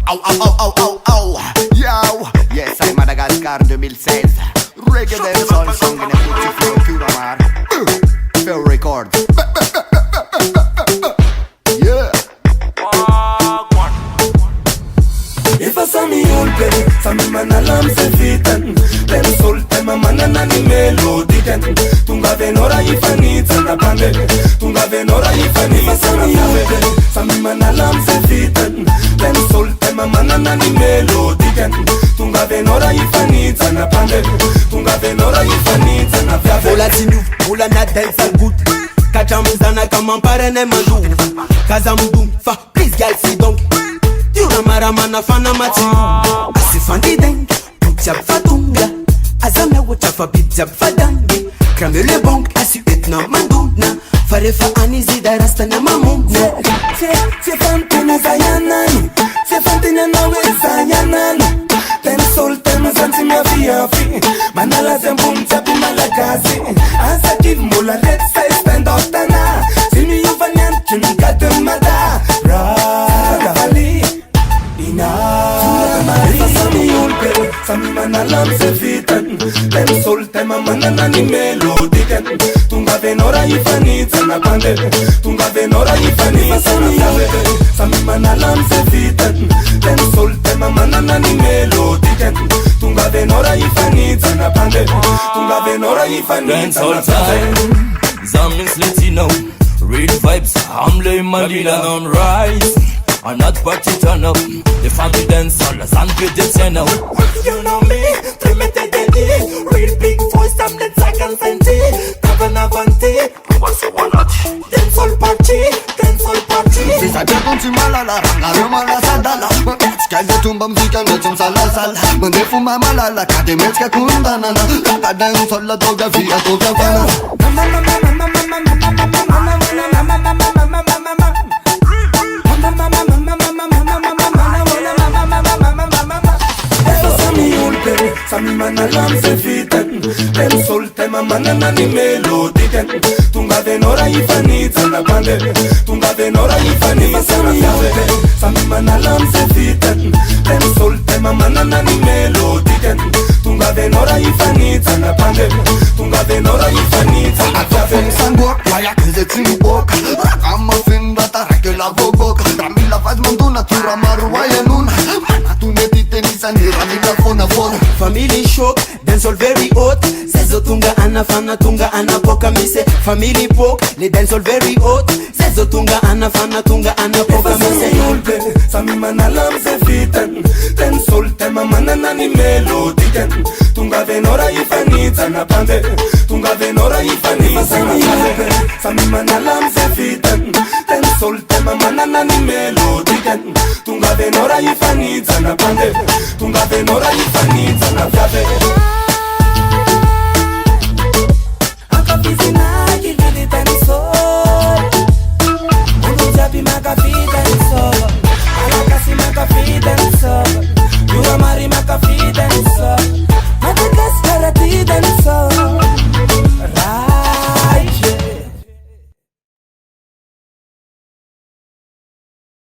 Au, au, au, au, au, au. Yo, yes, I'm Madagascar 2016. Reggae dancehall song in a putty flow, Kuramar. Fair record. Yeah. Ifa sami ulpe, sami manalam se fitan. Ten solte mamana ni melodiken. Tunga venora ifanita na pande. Tunga venora ifanita sami ulpe, sami manalam se fitan. Ten solte mamana ni melodiken. Tunga venora ifanita na pande. Tunga venora ifanita na pande. Ola tinu, ola na dance al good. Kachamuzana kama parene mandu. Kazamdu, fa please girl sit down. Yura mara mana fana mati Asifandi deng, pitjab fatunga Azame wachafa pitjab fadangi Krame le bonk, asu etna manduna Farefa anizi da rasta na mamuna Se fantena zayanani Se fantena nawe zayanani Ten solte mazanti mia fiafi Manala zembum tabi malakasi Asa kiv mola let's say stand up tana Simi yuvanyan kimi gatem mada Raga fali Sami ulpe, sami manalam se fitan. Ten solte mamana ni melodiken. Tunga venora ifanita na pande. Tunga venora ifanita na pande. Sami manalam se fitan. Ten solte mamana ni melodiken. Tunga venora ifanita na pande. Tunga venora ifanita na pande. Zamis let you know. Real vibes, I'm laying my Madina on rise. I'm not party turn up. The family dance all the sun good you know. You know me, trimete dedi. Real big voice, I'm the second senti. Kavana vanti, What's the one at? dance all party, dance all party. Sisa jakunti malala, aroma la sadala. Mămețca de tumba muzica, mățăm sala sala. Mânde fuma malala, cade mețca kundanana. Kaka dancehall la toga via toga vana. Sami manalam se fitan. Ten solte mamana ni melodiken. Tunga venora ifanita na pande. Tunga venora ifanita na pande. Sami manalam se fitan. Ten solte mamana ni melodiken. Tunga venora ifanita na pande. Tunga venora ifanita na pande. Sangok, waya keze tsimbok. Rakama finda tarake la bogok. Ramila faz manduna tura maruaya nuna. Mana tu netite nisani ramila fona fona. Family shock, dancehall very hot. Zezo tunga ana fana tunga ana poka mise. Family pok, le dancehall very hot. Zezo tunga ana fana tunga ana poka mise. Sami manalam se fitan. Ten solte mamana ni melodiken. Tunga venora ifanita na pande. Tunga venora ifanita na pande. Sami manalam se fitan. Ten solte mamana ni melodiken. Tunga venora ifanita na pande. Tunga venora